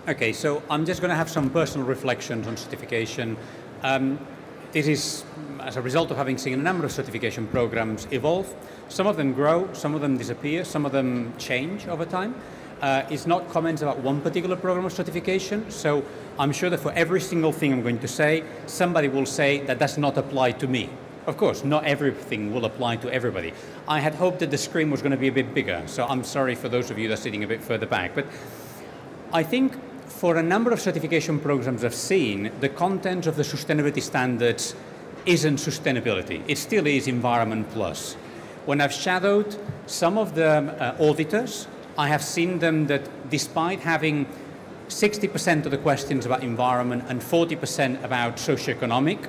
Okay, so I'm just going to have some personal reflections on certification. This is as a result of having seen a number of certification programs evolve. Some of them grow, some of them disappear, some of them change over time. It's not comments about one particular program of certification, so I'm sure that for every single thing I'm going to say, somebody will say that does not apply to me. Of course, not everything will apply to everybody. I had hoped that the screen was going to be a bit bigger, so I'm sorry for those of you that are sitting a bit further back. But I think for a number of certification programs I've seen, the content of the sustainability standards isn't sustainability. It still is environment plus. When I've shadowed some of the auditors, I have seen them that despite having 60% of the questions about environment and 40% about socioeconomic,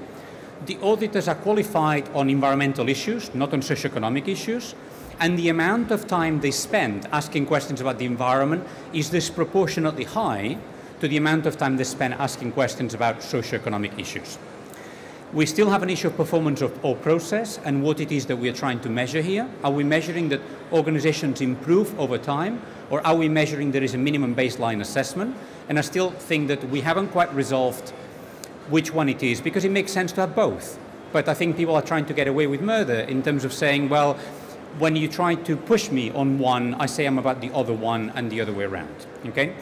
the auditors are qualified on environmental issues, not on socioeconomic issues, and the amount of time they spend asking questions about the environment is disproportionately high to the amount of time they spend asking questions about socioeconomic issues. We still have an issue of performance or process and what it is that we are trying to measure here. Are we measuring that organizations improve over time, or are we measuring there is a minimum baseline assessment? And I still think that we haven't quite resolved which one it is, because it makes sense to have both. But I think people are trying to get away with murder in terms of saying, well, when you try to push me on one, I say I'm about the other one and the other way around, okay?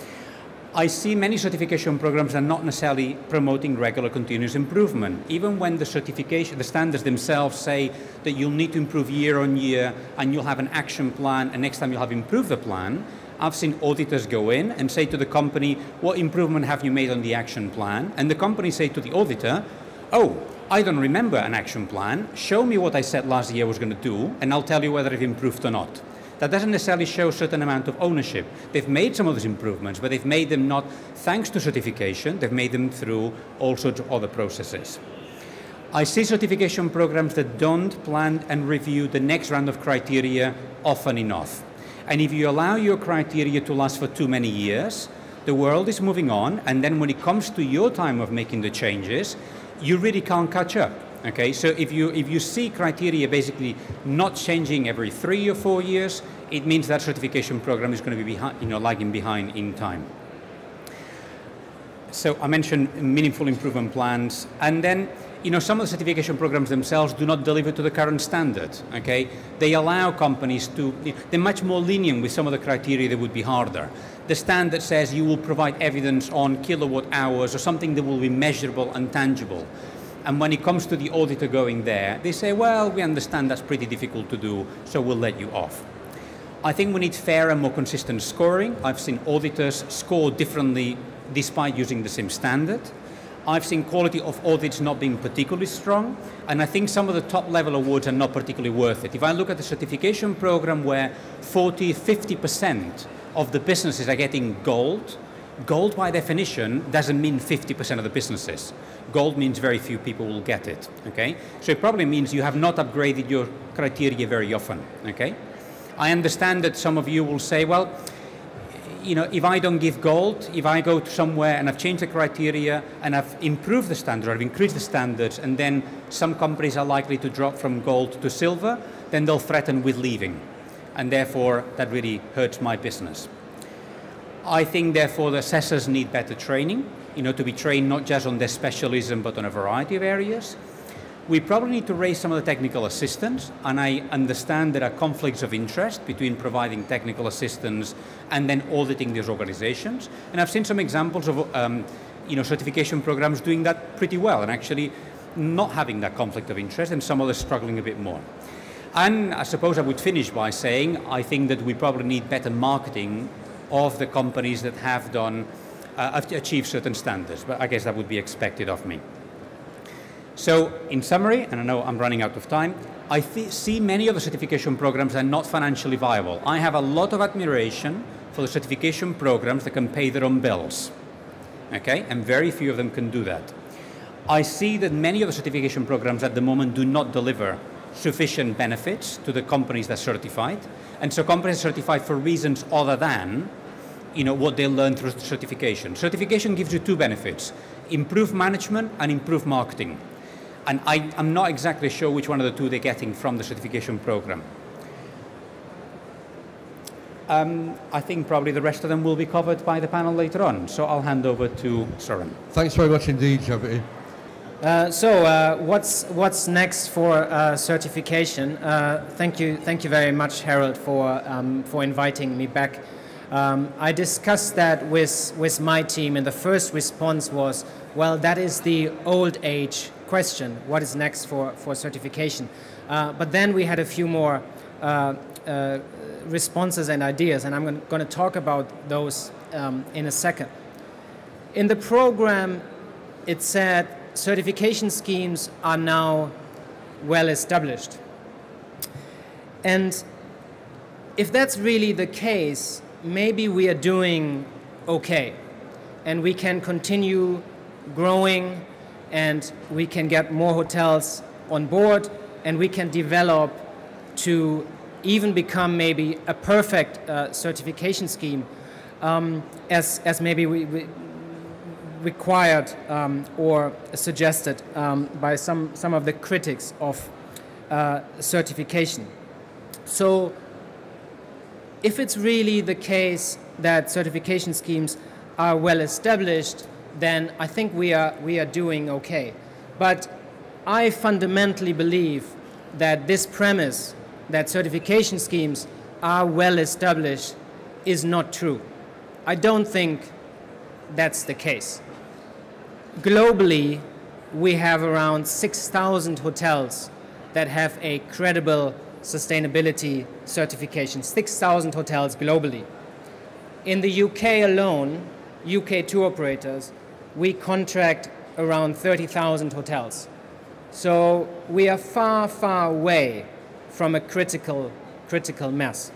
I see many certification programs are not necessarily promoting regular continuous improvement. Even when the certification, the standards themselves say that you'll need to improve year on year and you'll have an action plan and next time you'll have improved the plan, I've seen auditors go in and say to the company, what improvement have you made on the action plan? And the company say to the auditor, oh, I don't remember an action plan. Show me what I said last year I was going to do and I'll tell you whether it improved or not. That doesn't necessarily show a certain amount of ownership. They've made some of those improvements, but they've made them not thanks to certification, they've made them through all sorts of other processes. I see certification programs that don't plan and review the next round of criteria often enough. And if you allow your criteria to last for too many years, the world is moving on, and then when it comes to your time of making the changes, you really can't catch up. Okay, so if you see criteria basically not changing every 3 or 4 years, it means that certification program is going to be behind, lagging behind in time. So I mentioned meaningful improvement plans, and then some of the certification programs themselves do not deliver to the current standard. Okay, they allow companies to, they're much more lenient with some of the criteria that would be harder. The standard says you will provide evidence on kilowatt hours or something that will be measurable and tangible. And when it comes to the auditor going there, they say, well, we understand that's pretty difficult to do, so we'll let you off. I think we need fair and more consistent scoring. I've seen auditors score differently despite using the same standard. I've seen quality of audits not being particularly strong, and I think some of the top level awards are not particularly worth it. If I look at the certification program where 40–50% of the businesses are getting gold, gold by definition doesn't mean 50% of the businesses. Gold means very few people will get it, okay? So it probably means you have not upgraded your criteria very often, okay? I understand that some of you will say, well, if I don't give gold, if I go to somewhere and I've changed the criteria and I've improved the standard, I've increased the standards, and then some companies are likely to drop from gold to silver, then they'll threaten with leaving. And therefore, that really hurts my business. I think, therefore, the assessors need better training, to be trained not just on their specialism, but on a variety of areas. We probably need to raise some of the technical assistance, and I understand there are conflicts of interest between providing technical assistance and then auditing these organizations. And I've seen some examples of, certification programs doing that pretty well and actually not having that conflict of interest, and some others struggling a bit more. And I suppose I would finish by saying I think that we probably need better marketing of the companies that have achieved certain standards, but I guess that would be expected of me. So in summary, and I know I'm running out of time, I see many of the certification programs are not financially viable. I have a lot of admiration for the certification programs that can pay their own bills, okay? And very few of them can do that. I see that many of the certification programs at the moment do not deliver sufficient benefits to the companies that are certified, and so companies are certified for reasons other than what they learn through certification. Certification gives you two benefits: improved management and improved marketing. And I'm not exactly sure which one of the two they're getting from the certification program. I think probably the rest of them will be covered by the panel later on. So I'll hand over to Søren. Thanks very much indeed, Xavier. What's next for certification? Thank you very much, Harold, for inviting me back. I discussed that with my team, and the first response was, well, that is the old age question. What is next for certification? But then we had a few more responses and ideas, and I'm going to talk about those in a second. In the program, it said certification schemes are now well established. And if that's really the case, maybe we are doing okay, and we can continue growing, and we can get more hotels on board, and we can develop to even become maybe a perfect certification scheme, as maybe we required or suggested by some of the critics of certification. So if it's really the case that certification schemes are well established, then I think we are doing okay. But I fundamentally believe that this premise that certification schemes are well established is not true. I don't think that's the case. Globally, we have around 6,000 hotels that have a credible sustainability certification. 6,000 hotels globally. In the UK alone, UK tour operators, we contract around 30,000 hotels. So we are far, far away from a critical mass.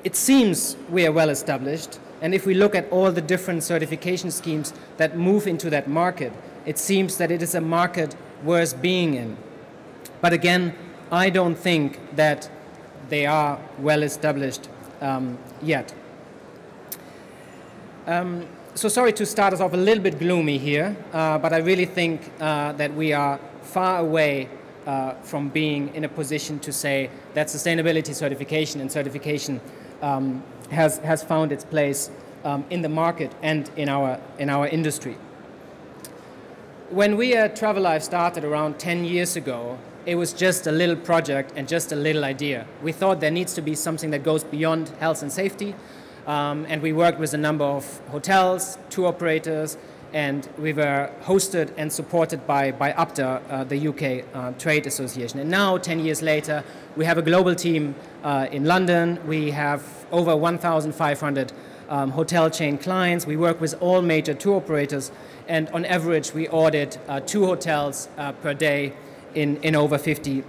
It seems we are well established, and if we look at all the different certification schemes that move into that market, it seems that it is a market worth being in. But again, I don't think that they are well established yet. So sorry to start us off a little bit gloomy here, but I really think that we are far away from being in a position to say that sustainability certification and certification has found its place in the market and in our industry. When we at TravelLife started around 10 years ago, it was just a little project and just a little idea. We thought there needs to be something that goes beyond health and safety, and we worked with a number of hotels, tour operators, and we were hosted and supported by Upturn, the UK trade association. And now, 10 years later, we have a global team in London. We have over 1,500 hotel chain clients. We work with all major tour operators, and on average, we audit 2 hotels per day in over 50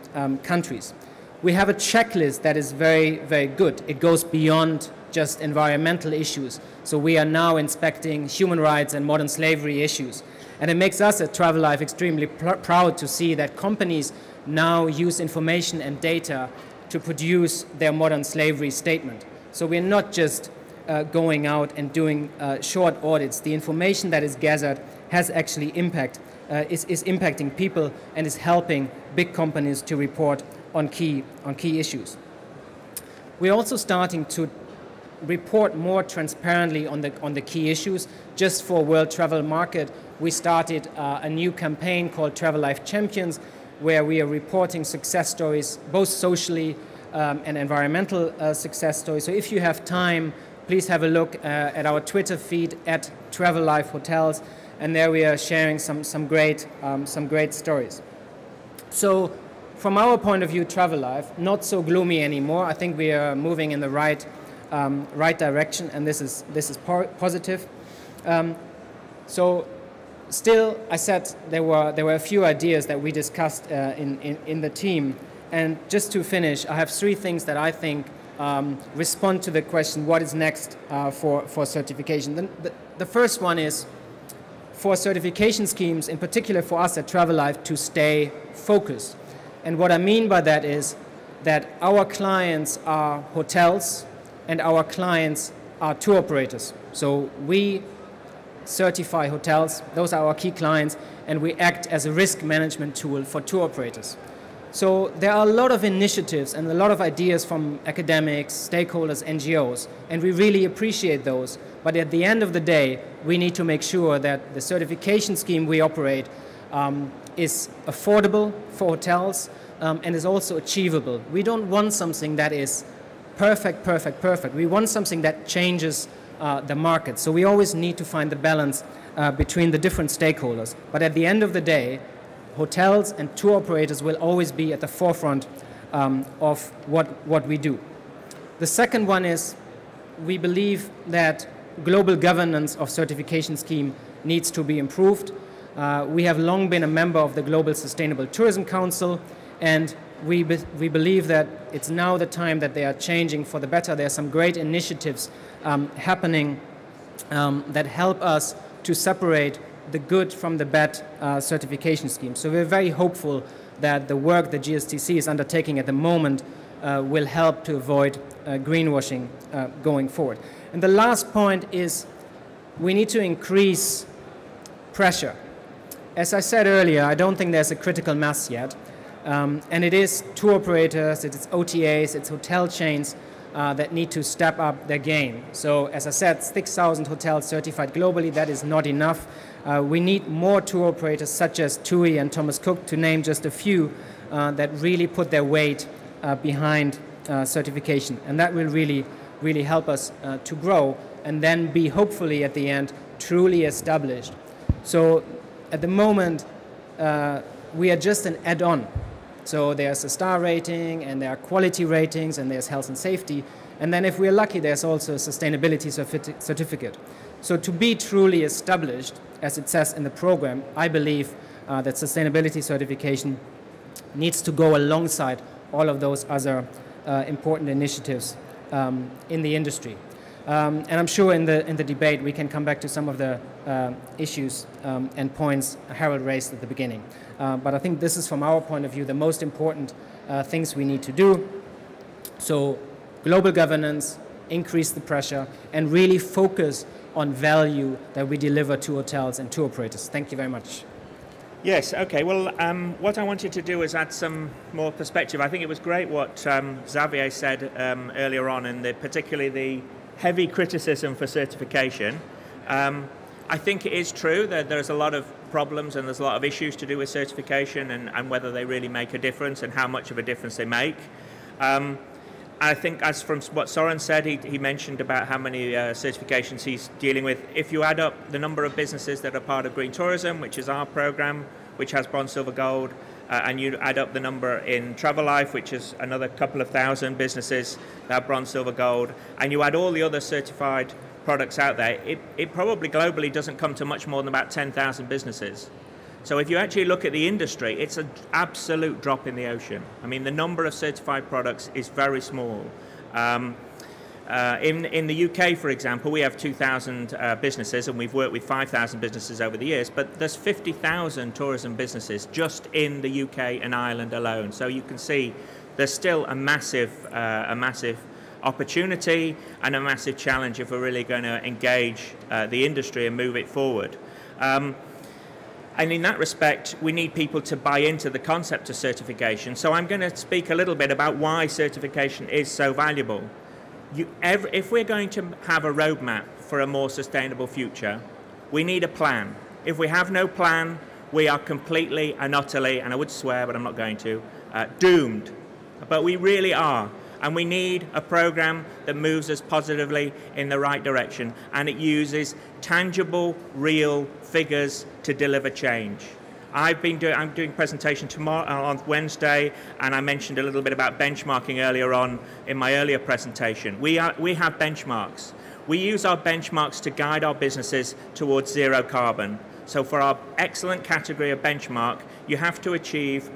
countries. We have a checklist that is very, very good. It goes beyond just environmental issues. So we are now inspecting human rights and modern slavery issues. And it makes us at TravelLife extremely proud to see that companies now use information and data to produce their modern slavery statement. So we're not just going out and doing short audits. The information that is gathered has actually impact, is impacting people and is helping big companies to report on key issues. We're also starting to report more transparently on the key issues. Just for World Travel Market, we started a new campaign called TravelLife Champions, where we are reporting success stories, both socially and environmental success stories. So if you have time, please have a look at our Twitter feed at TravelLife Hotels, and there we are sharing some great stories. So from our point of view, TravelLife, not so gloomy anymore. I think we are moving in the right direction, and this is positive. So still, I said there were a few ideas that we discussed in the team, and just to finish, I have 3 things that I think respond to the question, what is next for certification? The first one is for certification schemes, in particular for us at TravelLife, to stay focused. And what I mean by that is that our clients are hotels and our clients are tour operators. So we certify hotels, those are our key clients, and we act as a risk management tool for tour operators. So there are a lot of initiatives and a lot of ideas from academics, stakeholders, NGOs, and we really appreciate those. But at the end of the day, we need to make sure that the certification scheme we operate is affordable for hotels and is also achievable. We don't want something that is perfect, perfect, perfect. We want something that changes the market. So we always need to find the balance between the different stakeholders. But at the end of the day, hotels and tour operators will always be at the forefront of what we do. The second one is we believe that global governance of certification scheme needs to be improved. We have long been a member of the Global Sustainable Tourism Council, and we believe that it's now the time that they are changing for the better. There are some great initiatives happening that help us to separate the good from the bad certification scheme. So we're very hopeful that the work the GSTC is undertaking at the moment will help to avoid greenwashing going forward. And the last point is we need to increase pressure. As I said earlier, I don't think there's a critical mass yet. And it is tour operators, it's OTAs, it's hotel chains that need to step up their game. So as I said, 6,000 hotels certified globally, that is not enough. We need more tour operators such as TUI and Thomas Cook, to name just a few, that really put their weight behind certification. And that will really help us to grow and then be hopefully at the end truly established. So at the moment, we are just an add-on. So there's a star rating, and there are quality ratings, and there's health and safety. And then if we're lucky, there's also a sustainability certificate. So to be truly established, as it says in the program, I believe that sustainability certification needs to go alongside all of those other important initiatives in the industry. And I'm sure in the debate we can come back to some of the issues and points Harold raised at the beginning. But I think this is, from our point of view, the most important things we need to do. So global governance, increase the pressure, and really focus on value that we deliver to hotels and tour operators. Thank you very much. Yes, okay. Well, what I wanted to do is add some more perspective. I think it was great what Xavier said earlier on, and particularly the heavy criticism for certification. I think it is true that there's a lot of problems and there's a lot of issues to do with certification and whether they really make a difference and how much of a difference they make. I think, as from what Soren said, he mentioned about how many certifications he's dealing with. If you add up the number of businesses that are part of Green Tourism, which is our program, which has bronze, silver, gold, and you add up the number in Travel Life, which is another couple of thousand businesses that have bronze, silver, gold, and you add all the other certified products out there, it probably globally doesn't come to much more than about 10,000 businesses. So if you actually look at the industry, it's an absolute drop in the ocean. I mean, the number of certified products is very small. In the UK, for example, we have 2,000 businesses, and we've worked with 5,000 businesses over the years, but there's 50,000 tourism businesses just in the UK and Ireland alone. So you can see there's still a massive opportunity and a massive challenge if we're really going to engage the industry and move it forward. And in that respect, we need people to buy into the concept of certification. So I'm going to speak a little bit about why certification is so valuable. If we're going to have a roadmap for a more sustainable future, we need a plan. If we have no plan, we are completely and utterly, and I would swear, but I'm not going to, doomed. But we really are. And we need a program that moves us positively in the right direction, and it uses tangible, real figures to deliver change. I'm doing a presentation tomorrow on Wednesday, and I mentioned a little bit about benchmarking earlier on in my earlier presentation. We have benchmarks. We use our benchmarks to guide our businesses towards zero carbon. So for our excellent category of benchmark, you have to achieve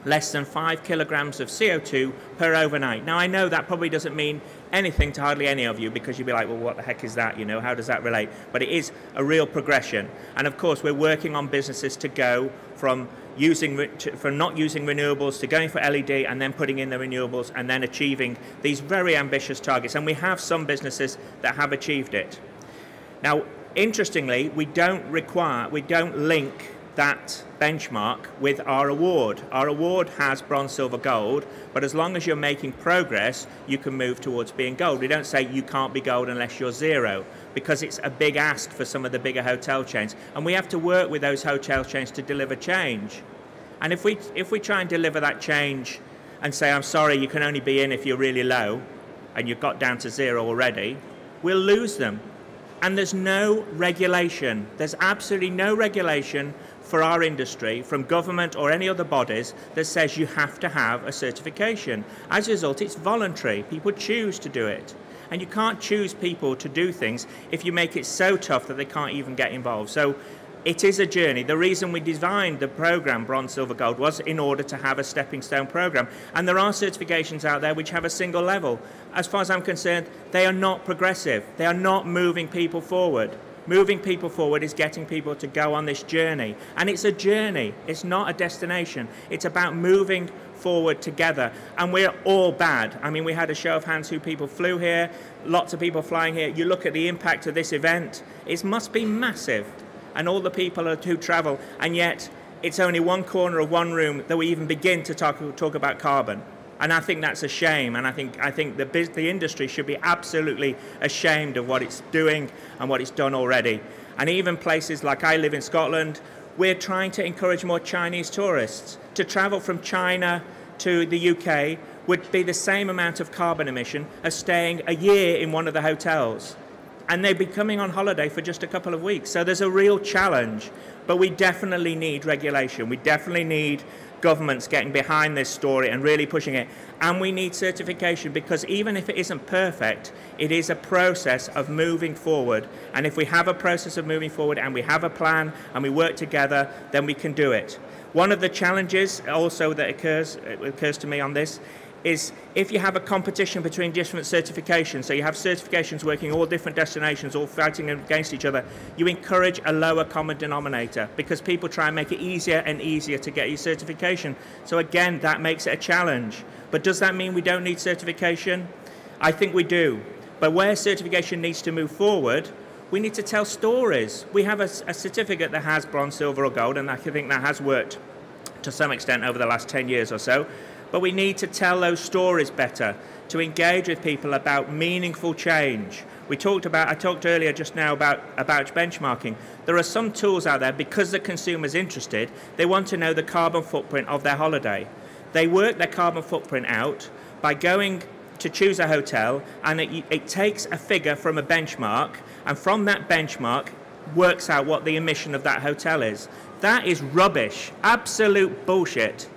less than 5 kilograms of CO2 per overnight. Now, I know that probably doesn't mean anything to hardly any of you, because you'll be like, well, what the heck is that? You know, how does that relate? But it is a real progression. And of course, we're working on businesses to go from not using renewables to going for LED and then putting in the renewables and then achieving these very ambitious targets. And we have some businesses that have achieved it. Now, interestingly, we don't link that benchmark with our award. Our award has bronze, silver, gold, but as long as you're making progress, you can move towards being gold. We don't say you can't be gold unless you're zero, because it's a big ask for some of the bigger hotel chains. And we have to work with those hotel chains to deliver change. And if we try and deliver that change and say, I'm sorry, you can only be in if you're really low, and you've got down to zero already, we'll lose them. And there's no regulation. There's absolutely no regulation for our industry from government or any other bodies that says you have to have a certification. As a result, it's voluntary. People choose to do it. And you can't choose people to do things if you make it so tough that they can't even get involved. So it is a journey. The reason we designed the program Bronze, Silver, Gold was in order to have a stepping stone program. And there are certifications out there which have a single level. As far as I'm concerned, they are not progressive. They are not moving people forward. Moving people forward is getting people to go on this journey. And it's a journey. It's not a destination. It's about moving forward together. And we're all bad. I mean, we had a show of hands who people flew here, lots of people flying here. You look at the impact of this event, it must be massive. And all the people who travel, and yet it's only one corner of one room that we even begin to talk about carbon. And I think that's a shame, and I think the industry should be absolutely ashamed of what it's doing and what it's done already. And even places like I live in Scotland, we're trying to encourage more Chinese tourists. To travel from China to the UK would be the same amount of carbon emission as staying a year in one of the hotels. And they'd be coming on holiday for just a couple of weeks. So there's a real challenge, but we definitely need regulation. We definitely need governments getting behind this story and really pushing it. And we need certification, because even if it isn't perfect, it is a process of moving forward. And if we have a process of moving forward and we have a plan and we work together, then we can do it. One of the challenges also that occurs to me on this is if you have a competition between different certifications, so you have certifications working all different destinations, all fighting against each other, you encourage a lower common denominator, because people try and make it easier and easier to get your certification. So again, that makes it a challenge. But does that mean we don't need certification? I think we do. But where certification needs to move forward, we need to tell stories. We have a certificate that has bronze, silver or gold, and I think that has worked to some extent over the last 10 years or so. But we need to tell those stories better, to engage with people about meaningful change. I talked earlier just now about benchmarking. There are some tools out there, because the consumer's interested, they want to know the carbon footprint of their holiday. They work their carbon footprint out by going to choose a hotel, and it takes a figure from a benchmark, and from that benchmark works out what the emission of that hotel is. That is rubbish, absolute bullshit.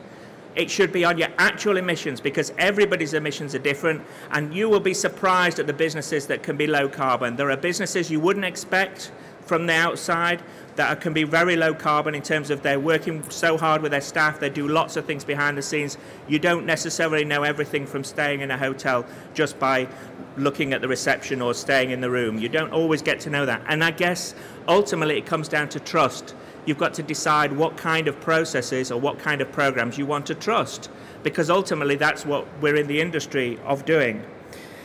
It should be on your actual emissions, because everybody's emissions are different, and you will be surprised at the businesses that can be low carbon. There are businesses you wouldn't expect from the outside that can be very low carbon in terms of they're working so hard with their staff, they do lots of things behind the scenes. You don't necessarily know everything from staying in a hotel just by looking at the reception or staying in the room. You don't always get to know that. And I guess ultimately it comes down to trust. You've got to decide what kind of processes or what kind of programs you want to trust, because ultimately that's what we're in the industry of doing.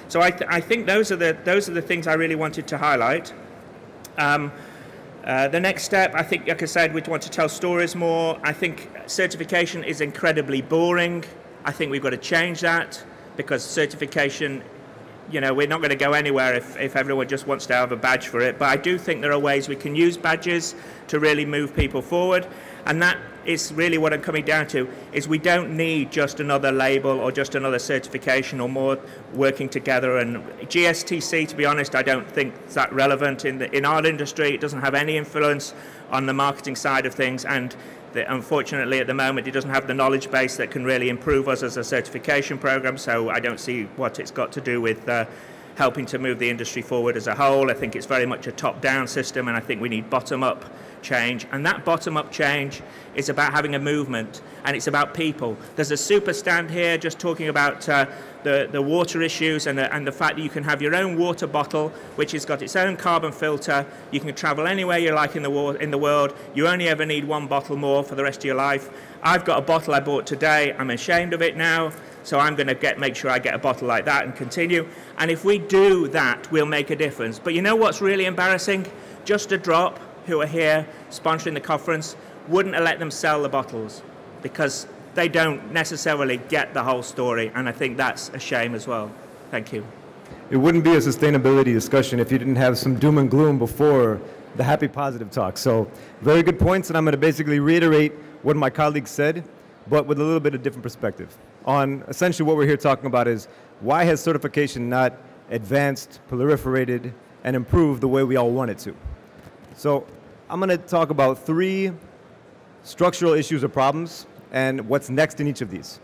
So I think those are the things I really wanted to highlight. The next step, I think, like I said, we want to tell stories more. I think certification is incredibly boring. I think we've got to change that, because certification, you know, we're not going to go anywhere if everyone just wants to have a badge for it. But I do think there are ways we can use badges to really move people forward. And that is really what I'm coming down to, is we don't need just another label or just another certification or more working together. And GSTC, to be honest, I don't think it's that relevant in our industry. It doesn't have any influence on the marketing side of things. And unfortunately, at the moment, it doesn't have the knowledge base that can really improve us as a certification program, so I don't see what it's got to do with helping to move the industry forward as a whole. I think it's very much a top-down system, and I think we need bottom-up change. And that bottom-up change is about having a movement, and it's about people. There's a super stand here just talking about the water issues and the fact that you can have your own water bottle, which has got its own carbon filter. You can travel anywhere you like in the world. You only ever need one bottle more for the rest of your life. I've got a bottle I bought today. I'm ashamed of it now, so I'm going to make sure I get a bottle like that and continue. And if we do that, we'll make a difference. But you know what's really embarrassing? Just a Drop, who are here sponsoring the conference, wouldn't have let them sell the bottles because they don't necessarily get the whole story, and I think that's a shame as well. Thank you. It wouldn't be a sustainability discussion if you didn't have some doom and gloom before the happy positive talk. So very good points, and I'm going to basically reiterate what my colleagues said, but with a little bit of different perspective. On essentially what we're here talking about is why has certification not advanced, proliferated, and improved the way we all want it to? So I'm going to talk about 3 structural issues or problems and what's next in each of these.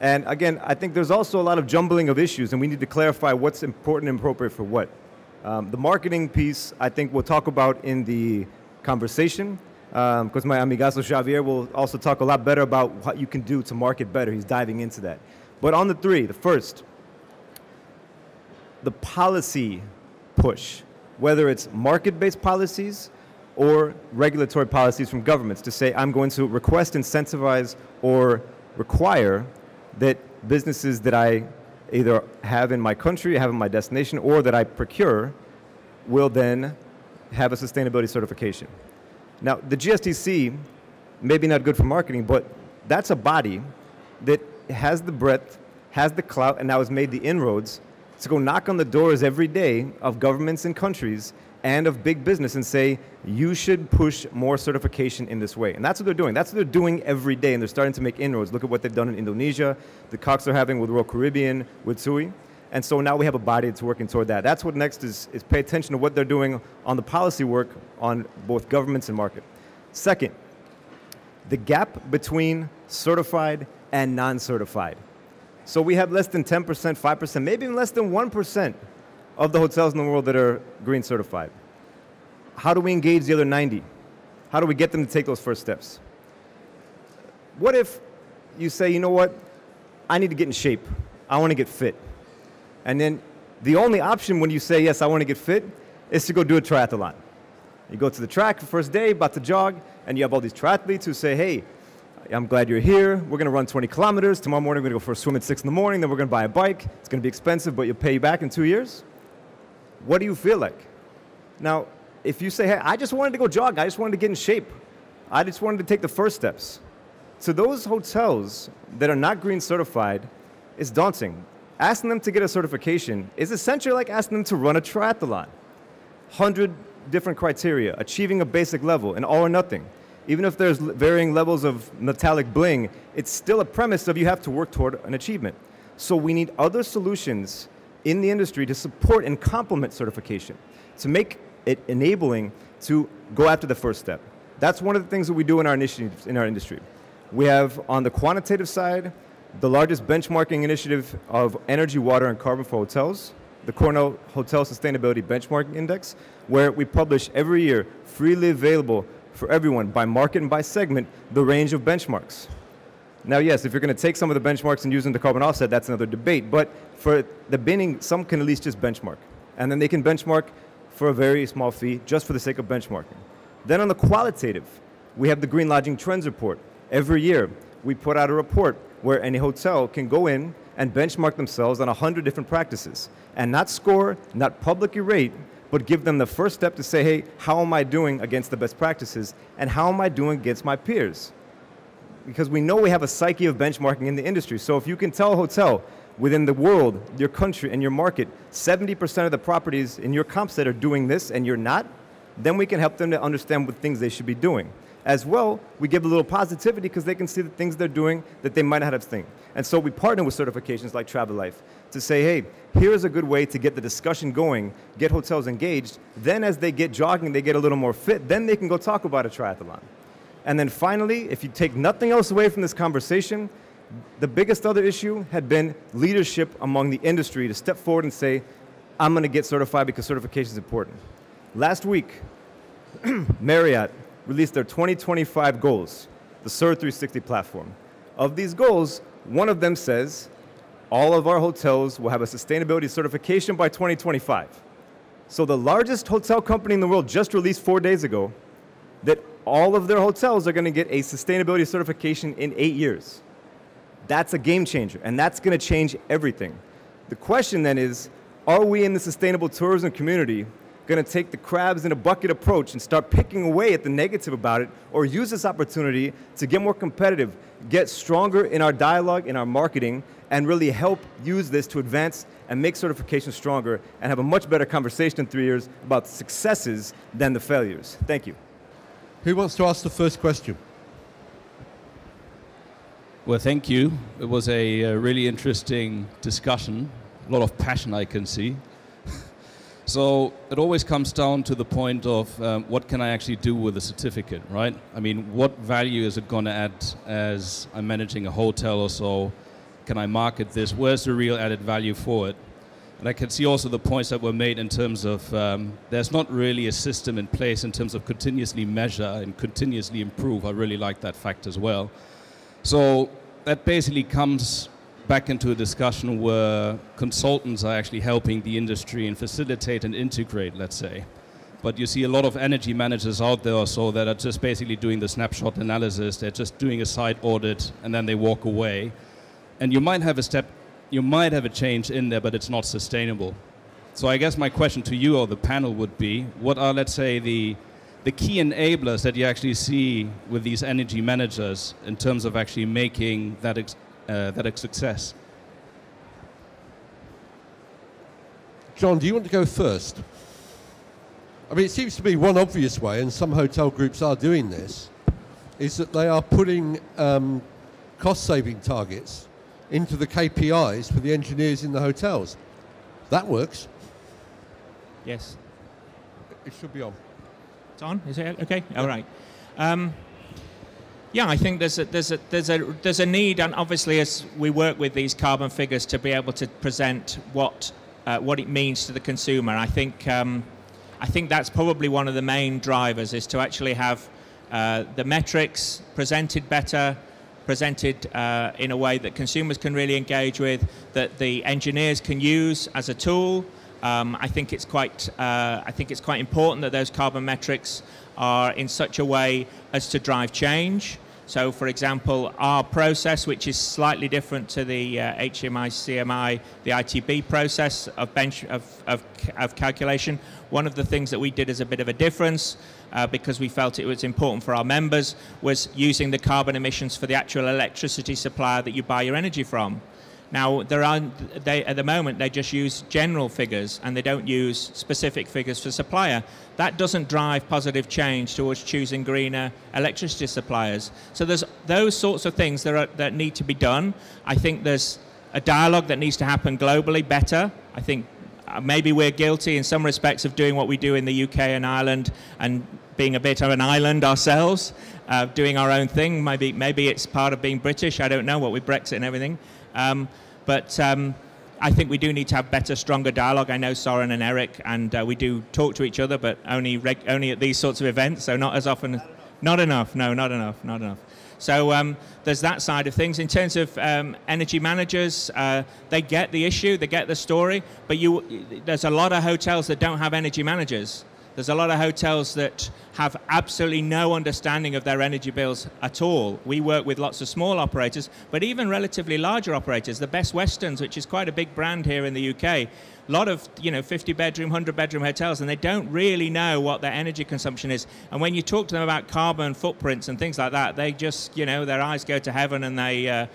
And again, I think there's also a lot of jumbling of issues, and we need to clarify what's important and appropriate for what. The marketing piece, I think we'll talk about in the conversation, because my amigazo Xavier will also talk a lot better about what you can do to market better. He's diving into that. But on the 3, the first, the policy push, whether it's market-based policies or regulatory policies from governments to say, I'm going to request, incentivize, or require that businesses that I either have in my country, have in my destination, or that I procure will then have a sustainability certification. Now, the GSTC may be not good for marketing, but that's a body that has the breadth, has the clout, and now has made the inroads to go knock on the doors every day of governments and countries and of big business and say, you should push more certification in this way. And that's what they're doing. That's what they're doing every day, and they're starting to make inroads. Look at what they've done in Indonesia, the talks they're having with Royal Caribbean, with TUI. And so now we have a body that's working toward that. That's what next is pay attention to what they're doing on the policy work on both governments and market. Second, the gap between certified and non-certified. So we have less than 10%, 5%, maybe even less than 1% of the hotels in the world that are green certified. How do we engage the other 90? How do we get them to take those first steps? What if you say, you know what, I need to get in shape. I want to get fit. And then the only option when you say, yes, I want to get fit, is to go do a triathlon. You go to the track the first day, about to jog, and you have all these triathletes who say, hey, I'm glad you're here. We're going to run 20 kilometers. Tomorrow morning, we're going to go for a swim at 6 in the morning. Then we're going to buy a bike. It's going to be expensive, but you'll pay you back in 2 years. What do you feel like? Now, if you say, hey, I just wanted to go jog. I just wanted to get in shape. I just wanted to take the first steps. So those hotels that are not green certified, it's daunting. Asking them to get a certification is essentially like asking them to run a triathlon. 100 different criteria, achieving a basic level, and all or nothing. Even if there's varying levels of metallic bling, it's still a premise of you have to work toward an achievement. So we need other solutions in the industry to support and complement certification, to make it enabling to go after the first step. That's one of the things that we do in our initiatives in our industry. We have, on the quantitative side, the largest benchmarking initiative of energy, water, and carbon for hotels, the Cornell Hotel Sustainability Benchmarking Index, where we publish every year, freely available for everyone, by market and by segment, the range of benchmarks. Now, yes, if you're going to take some of the benchmarks and use them to carbon offset, that's another debate. But for the binning, some can at least just benchmark. And then they can benchmark for a very small fee, just for the sake of benchmarking. Then on the qualitative, we have the Green Lodging Trends Report. Every year, we put out a report where any hotel can go in and benchmark themselves on 100 different practices and not score, not publicly rate, but give them the first step to say, hey, how am I doing against the best practices, and how am I doing against my peers? Because we know we have a psyche of benchmarking in the industry. So if you can tell a hotel within the world, your country, and your market, 70% of the properties in your comp set are doing this and you're not, then we can help them to understand what things they should be doing. As well, we give a little positivity because they can see the things they're doing that they might not have seen. And so we partner with certifications like Travel Life to say, hey, here's a good way to get the discussion going, get hotels engaged. Then as they get jogging, they get a little more fit, then they can go talk about a triathlon. And then finally, if you take nothing else away from this conversation, the biggest other issue had been leadership among the industry to step forward and say, I'm going to get certified because certification is important. Last week, Marriott released their 2025 goals, the Surrey 360 platform. Of these goals, one of them says, all of our hotels will have a sustainability certification by 2025. So the largest hotel company in the world just released 4 days ago that all of their hotels are going to get a sustainability certification in 8 years. That's a game changer, and that's going to change everything. The question then is, are we in the sustainable tourism community going to take the crabs in a bucket approach and start picking away at the negative about it, or use this opportunity to get more competitive, get stronger in our dialogue, in our marketing, and really help use this to advance and make certification stronger and have a much better conversation in 3 years about the successes than the failures. Thank you. Who wants to ask the first question? Well, thank you. It was a really interesting discussion, a lot of passion I can see. So it always comes down to the point of what can I actually do with a certificate, right? I mean, what value is it going to add as I'm managing a hotel or so? Can I market this? Where's the real added value for it? And I can see also the points that were made in terms of there's not really a system in place in terms of continuously measure and continuously improve. I really like that fact as well. So that basically comes back into a discussion where consultants are actually helping the industry and facilitate and integrate, let's say. But you see a lot of energy managers out there or so that are just basically doing the snapshot analysis. They're just doing a site audit and then they walk away. And you might have a change in there, but it's not sustainable. So I guess my question to you or the panel would be, what are, let's say, the key enablers that you actually see with these energy managers in terms of actually making that a success? John, do you want to go first? I mean, it seems to be one obvious way, and some hotel groups are doing this, is that they are putting cost-saving targets into the KPIs for the engineers in the hotels. That works. Yes. It should be on. It's on? Is it okay? All right. Yeah, I think there's a need, and obviously as we work with these carbon figures, to be able to present what it means to the consumer. I think that's probably one of the main drivers, is to actually have the metrics presented better, presented in a way that consumers can really engage with, that the engineers can use as a tool. I think it's quite important that those carbon metrics are in such a way as to drive change. So, for example, our process, which is slightly different to the HMI, CMI, the ITB process of calculation, one of the things that we did as a bit of a difference, because we felt it was important for our members, was using the carbon emissions for the actual electricity supplier that you buy your energy from. Now, at the moment, they just use general figures and they don't use specific figures for supplier. That doesn't drive positive change towards choosing greener electricity suppliers. So there's those sorts of things that need to be done. I think there's a dialogue that needs to happen globally better. I think maybe we're guilty in some respects of doing what we do in the UK and Ireland and being a bit of an island ourselves, doing our own thing. Maybe it's part of being British. I don't know, what with Brexit and everything. But I think we do need to have better, stronger dialogue. I know Soren and Eric, and we do talk to each other, but only at these sorts of events, so not as often. Not enough. No, not enough. So there's that side of things. In terms of energy managers, they get the issue, they get the story, but there's a lot of hotels that don't have energy managers. There's a lot of hotels that have absolutely no understanding of their energy bills at all. We work with lots of small operators, but even relatively larger operators, the Best Westerns, which is quite a big brand here in the UK, a lot of 50-bedroom, 100-bedroom hotels, and they don't really know what their energy consumption is. And when you talk to them about carbon footprints and things like that, they just, their eyes go to heaven, and they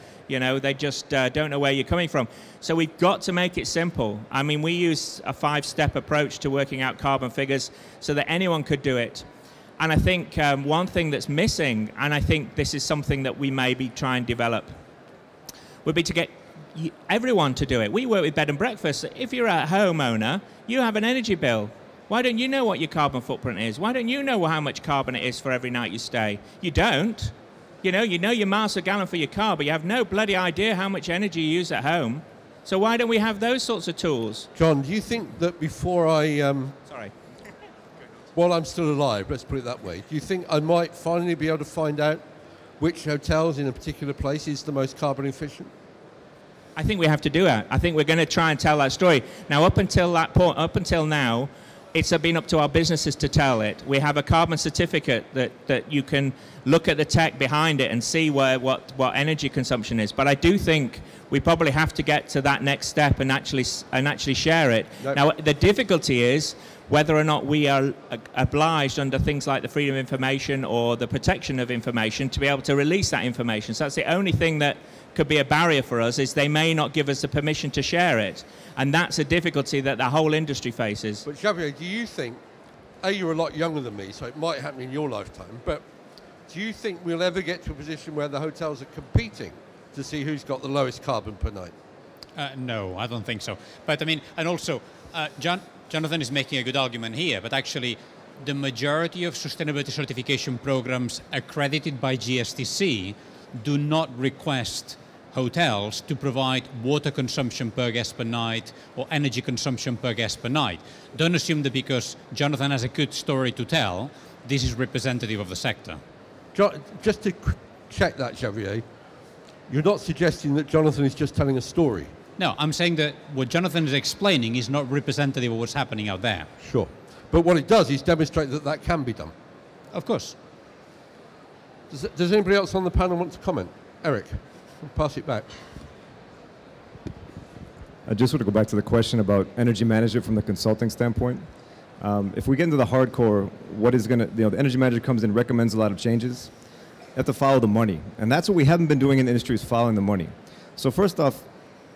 just don't know where you're coming from. So we've got to make it simple. I mean, we use a 5-step approach to working out carbon figures so that anyone could do it. And I think one thing that's missing, and I think this is something that we maybe try and develop, would be to get everyone to do it. We work with bed and breakfast. If you're a homeowner, you have an energy bill. Why don't you know what your carbon footprint is? Why don't you know how much carbon it is for every night you stay? You don't. You know your miles per gallon for your car, but you have no bloody idea how much energy you use at home. So why don't we have those sorts of tools? John, do you think that before I... Sorry. While I'm still alive, let's put it that way, do you think I might finally be able to find out which hotels in a particular place is the most carbon efficient? I think we have to do it. I think we're going to try and tell that story. Now, up until that point, up until now, it's been up to our businesses to tell it. We have a carbon certificate that you can look at the tech behind it and see what energy consumption is. But I do think we probably have to get to that next step and actually share it. No. Now, the difficulty is whether or not we are obliged under things like the freedom of information or the protection of information to be able to release that information. So that's the only thing that could be a barrier for us, is they may not give us the permission to share it. And that's a difficulty that the whole industry faces. But Xavier, do you think, you're a lot younger than me, so it might happen in your lifetime, but do you think we'll ever get to a position where the hotels are competing to see who's got the lowest carbon per night? No, I don't think so. But I mean, and also, Jonathan is making a good argument here, but actually the majority of sustainability certification programs accredited by GSTC do not request hotels to provide water consumption per guest per night or energy consumption per guest per night. Don't assume that because Jonathan has a good story to tell, this is representative of the sector. Just to check that, Xavier, you're not suggesting that Jonathan is just telling a story? No, I'm saying that what Jonathan is explaining is not representative of what's happening out there. Sure. But what it does is demonstrate that that can be done. Of course. Does anybody else on the panel want to comment? Eric, I'll pass it back. I just want to go back to the question about energy management from the consulting standpoint. If we get into the hardcore, what is going to, the energy manager comes in, recommends a lot of changes. You have to follow the money. And that's what we haven't been doing in the industry, is following the money. So first off,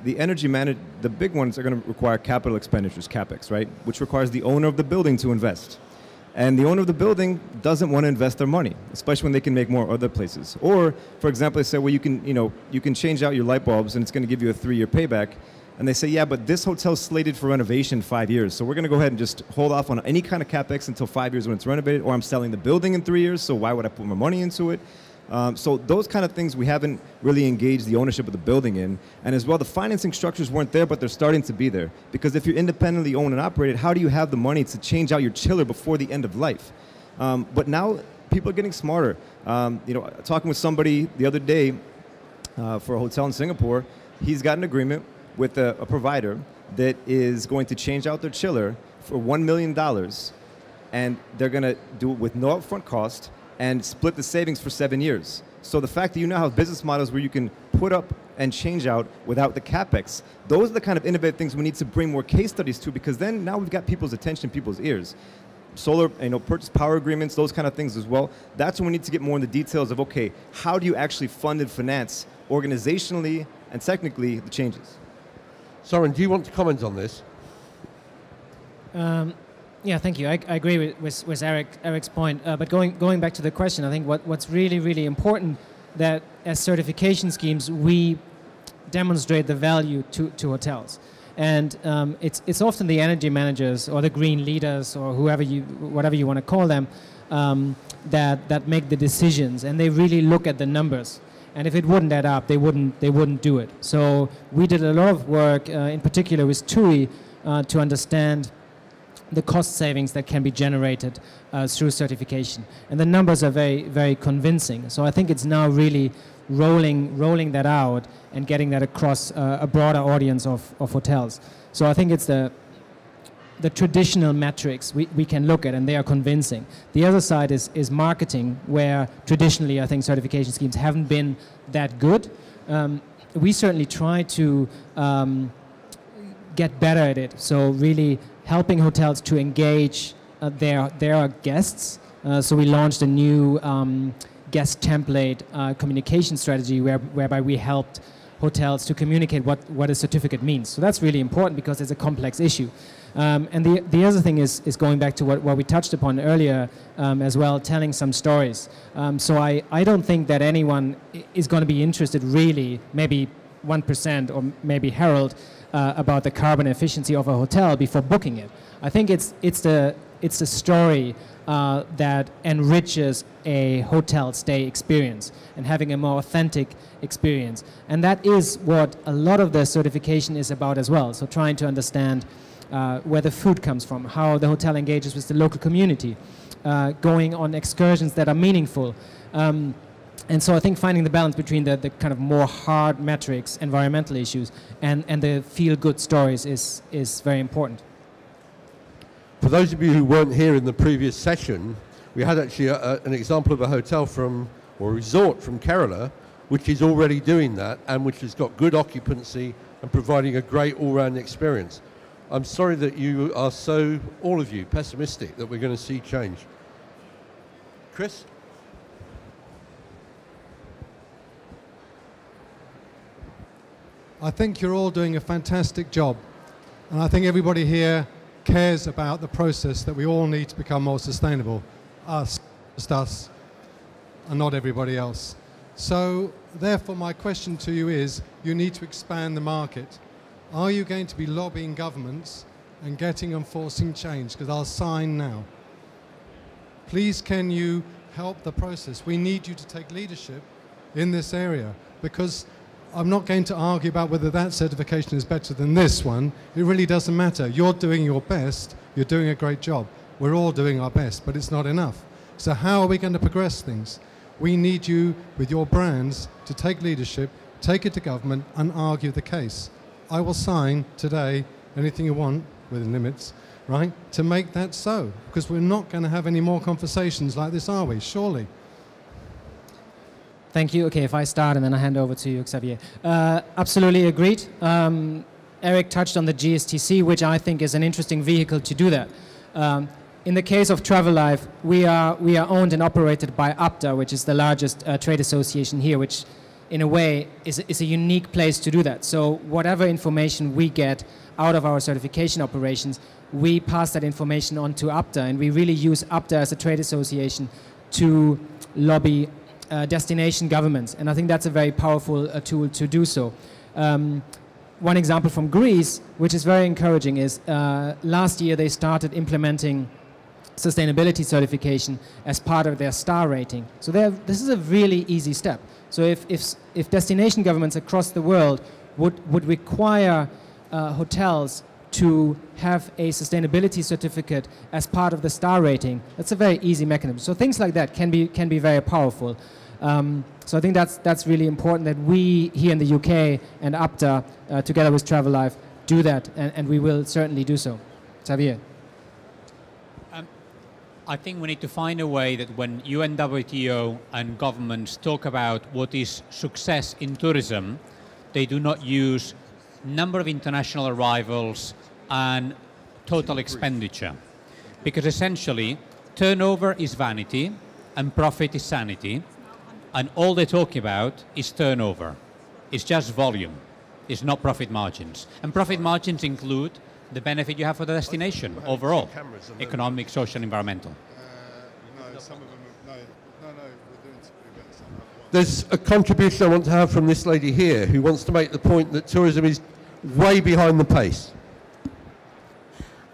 the energy manager, the big ones are going to require capital expenditures, CapEx, right? Which requires the owner of the building to invest. And the owner of the building doesn't want to invest their money, especially when they can make more other places. Or, for example, they say, well, you can change out your light bulbs and it's going to give you a 3-year payback. And they say, yeah, but this hotel's slated for renovation 5 years. So we're going to go ahead and just hold off on any kind of CapEx until 5 years when it's renovated, or I'm selling the building in 3 years, so why would I put my money into it? So those kind of things we haven't really engaged the ownership of the building in. And as well, the financing structures weren't there, but they're starting to be there. Because if you're independently owned and operated, how do you have the money to change out your chiller before the end of life? But now people are getting smarter. Talking with somebody the other day for a hotel in Singapore, he's got an agreement with a provider that is going to change out their chiller for $1 million, and they're going to do it with no upfront cost and split the savings for 7 years. So the fact that you now have business models where you can put up and change out without the CapEx, those are the kind of innovative things we need to bring more case studies to, because then now we've got people's attention, people's ears. Solar, purchase power agreements, those kind of things as well. That's when we need to get more in the details of, okay, how do you actually fund and finance organizationally and technically the changes? Soren, do you want to comment on this? Yeah, thank you. I agree with Eric's point. But going back to the question, I think what's really, really important, that as certification schemes, we demonstrate the value to hotels. And it's often the energy managers or the green leaders or whatever you want to call them, that make the decisions, and they really look at the numbers. And if it wouldn't add up, they wouldn't do it. So we did a lot of work, in particular with TUI, to understand the cost savings that can be generated through certification. And the numbers are very, very convincing. So I think it's now really rolling that out and getting that across a broader audience of hotels. So I think it's the traditional metrics we can look at, and they are convincing. The other side is marketing, where traditionally I think certification schemes haven't been that good. We certainly try to get better at it. So really helping hotels to engage their guests. So we launched a new guest template communication strategy whereby we helped hotels to communicate what a certificate means. So that's really important because it's a complex issue. And the other thing is going back to what we touched upon earlier as well, telling some stories. So I don't think that anyone is going to be interested really, maybe 1% or maybe Harold, about the carbon efficiency of a hotel before booking it. I think it's the story that enriches a hotel stay experience and having a more authentic experience. And that is what a lot of the certification is about as well. So trying to understand where the food comes from, how the hotel engages with the local community, going on excursions that are meaningful. And so I think finding the balance between the kind of more hard metrics, environmental issues, and the feel-good stories is very important. For those of you who weren't here in the previous session, we had actually an example of a hotel or resort from Kerala, which is already doing that and which has got good occupancy and providing a great all-round experience. I'm sorry that you are so, all of you, pessimistic that we're going to see change. Chris? I think you're all doing a fantastic job. And I think everybody here cares about the process that we all need to become more sustainable. Us, just us, and not everybody else. So, therefore, my question to you is, you need to expand the market. Are you going to be lobbying governments and getting and forcing change? Because I'll sign now. Please, can you help the process? We need you to take leadership in this area, because I'm not going to argue about whether that certification is better than this one. It really doesn't matter. You're doing your best. You're doing a great job. We're all doing our best, but it's not enough. So how are we going to progress things? We need you, with your brands, to take leadership, take it to government, and argue the case. I will sign today anything you want, within limits, right, to make that so. Because we're not going to have any more conversations like this, are we? Surely. Thank you. Okay, if I start and then I hand over to you, Xavier. Absolutely agreed. Eric touched on the GSTC, which I think is an interesting vehicle to do that. In the case of TravelLife, we are owned and operated by Upturn, which is the largest trade association here, which in a way is a unique place to do that. So whatever information we get out of our certification operations, we pass that information on to Upturn, and we really use Upturn as a trade association to lobby destination governments, and I think that's a very powerful tool to do so. One example from Greece, which is very encouraging, is last year they started implementing sustainability certification as part of their star rating. So this is a really easy step. So if destination governments across the world would require hotels to have a sustainability certificate as part of the star rating, that's a very easy mechanism. So things like that can be very powerful. So I think that's really important that we here in the UK and Upturn, together with TravelLife, do that, and we will certainly do so. Xavier. I think we need to find a way that when UNWTO and governments talk about what is success in tourism, they do not use number of international arrivals and total expenditure. Because essentially, turnover is vanity and profit is sanity, and all they're talking about is turnover. It's just volume. It's not profit margins. And profit margins include the benefit you have for the destination overall, economic, social, environmental. No, some of them, no, we're doing some. There's a contribution I want to have from this lady here who wants to make the point that tourism is way behind the pace.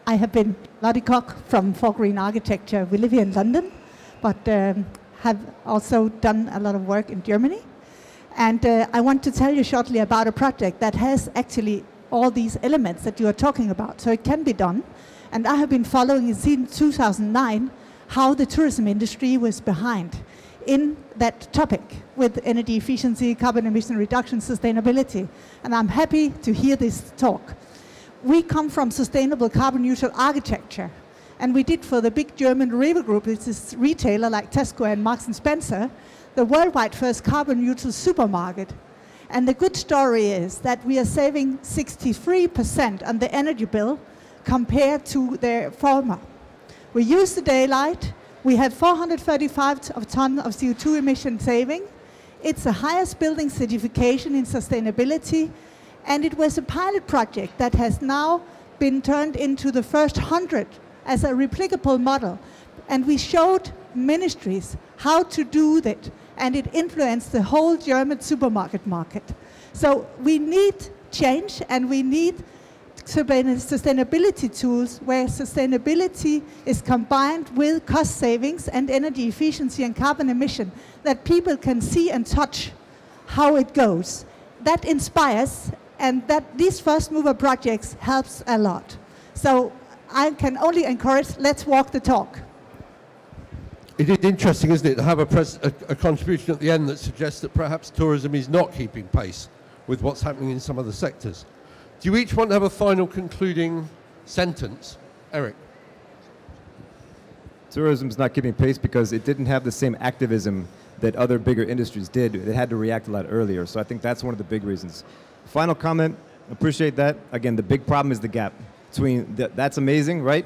I have been Lottie Koch from Fog Green Architecture. We live here in London, but have also done a lot of work in Germany. And I want to tell you shortly about a project that has actually all these elements that you are talking about. So it can be done. And I have been following since 2009 how the tourism industry was behind in that topic with energy efficiency, carbon emission reduction, sustainability. And I'm happy to hear this talk. We come from sustainable carbon neutral architecture. And we did for the big German Rewe Group, it's this retailer like Tesco and Marks and Spencer, the worldwide first carbon neutral supermarket. And the good story is that we are saving 63% on the energy bill compared to their former. We use the daylight. We had 435 tons of CO2 emission saving. It's the highest building certification in sustainability. And it was a pilot project that has now been turned into the first 100 as a replicable model. And we showed ministries how to do that. And it influenced the whole German supermarket market. So we need change, and we need sustainability tools where sustainability is combined with cost savings and energy efficiency and carbon emission, that people can see and touch how it goes. That inspires, and that these first mover projects helps a lot. So I can only encourage, let's walk the talk. It is interesting, isn't it, to have a contribution at the end that suggests that perhaps tourism is not keeping pace with what's happening in some other sectors. Do you each want to have a final concluding sentence? Eric? Tourism's not keeping pace because it didn't have the same activism that other bigger industries did. It had to react a lot earlier. So I think that's one of the big reasons. Final comment, appreciate that. Again, the big problem is the gap. That's amazing, right?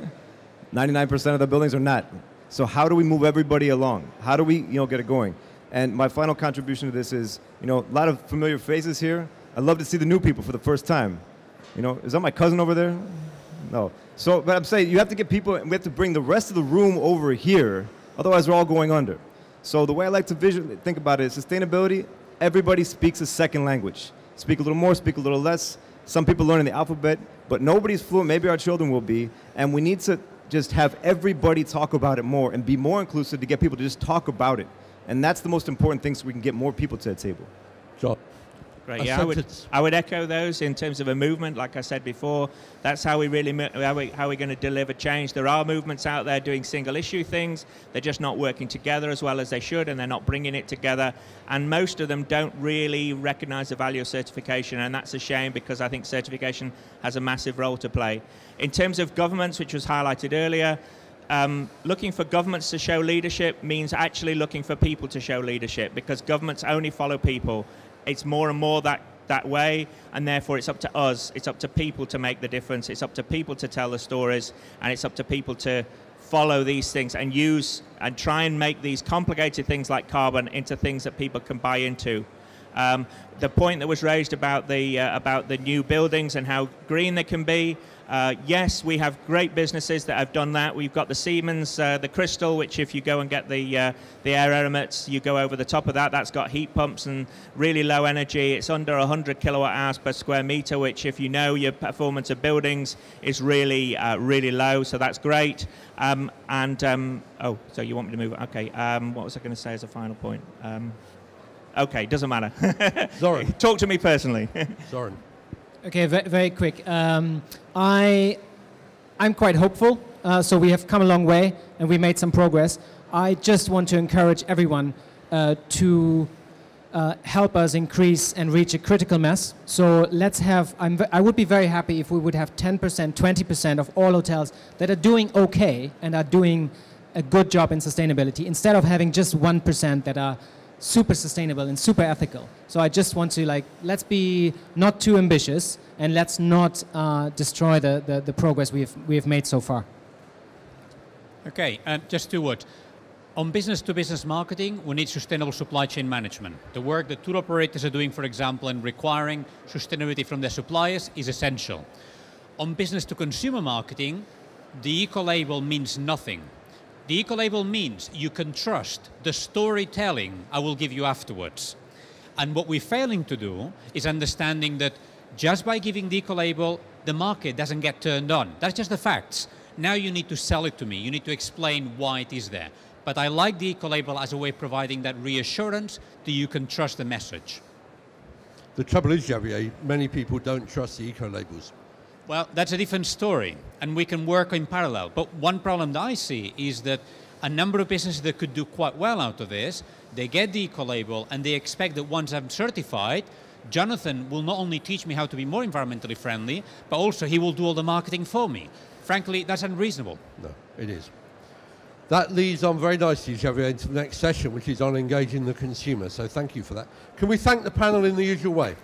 99% of the buildings are not. So how do we move everybody along? How do we, get it going? And my final contribution to this is, a lot of familiar faces here. I'd love to see the new people for the first time. Is that my cousin over there? No. So, but I'm saying you have to get people, and we have to bring the rest of the room over here. Otherwise, we're all going under. So the way I like to think about it is sustainability. Everybody speaks a second language. Speak a little more, speak a little less. Some people learn the alphabet, but nobody's fluent. Maybe our children will be. And we need to just have everybody talk about it more and be more inclusive to get people to just talk about it. And that's the most important thing so we can get more people to the table. John. Great. Yeah, I would echo those in terms of a movement. Like I said before, that's how we really how we're going to deliver change. There are movements out there doing single issue things. They're just not working together as well as they should, and they're not bringing it together. And most of them don't really recognize the value of certification, and that's a shame because I think certification has a massive role to play. In terms of governments, which was highlighted earlier, looking for governments to show leadership means actually looking for people to show leadership, because governments only follow people. It's more and more that way, and therefore it's up to us, it's up to people to make the difference, it's up to people to tell the stories, and it's up to people to follow these things and use and try and make these complicated things like carbon into things that people can buy into. The point that was raised about the new buildings and how green they can be, yes, we have great businesses that have done that. We've got the Siemens, the Crystal, which if you go and get the air elements, you go over the top of that. That's got heat pumps and really low energy. It's under 100 kilowatt hours per square meter, which if you know your performance of buildings is really, really low. So that's great. Oh, so you want me to move? Okay. What was I going to say as a final point? Okay, doesn't matter. Zoran. Talk to me personally. Zoran. Okay, very quick. I'm quite hopeful. So we have come a long way and we made some progress. I just want to encourage everyone to help us increase and reach a critical mass. So let's have, I would be very happy if we would have 10%, 20% of all hotels that are doing okay and are doing a good job in sustainability, instead of having just 1% that are super sustainable and super ethical. So I just want to let's be not too ambitious and let's not destroy the progress we have made so far. Okay, just 2 words. On business-to-business marketing, we need sustainable supply chain management. The work that tour operators are doing, for example, in requiring sustainability from their suppliers is essential. On business-to-consumer marketing, the eco-label means nothing. The eco-label means you can trust the storytelling I will give you afterwards. And what we're failing to do is understanding that just by giving the eco-label, the market doesn't get turned on. That's just the facts. Now you need to sell it to me. You need to explain why it is there. But I like the eco-label as a way of providing that reassurance that you can trust the message. The trouble is, Xavier, many people don't trust the eco-labels. Well, that's a different story, and we can work in parallel. But one problem that I see is that a number of businesses that could do quite well out of this, they get the eco-label and they expect that once I'm certified, Jonathan will not only teach me how to be more environmentally friendly, but also he will do all the marketing for me. Frankly, that's unreasonable. No, it is. That leads on very nicely, Xavier, into the next session, which is on engaging the consumer. So thank you for that. Can we thank the panel in the usual way?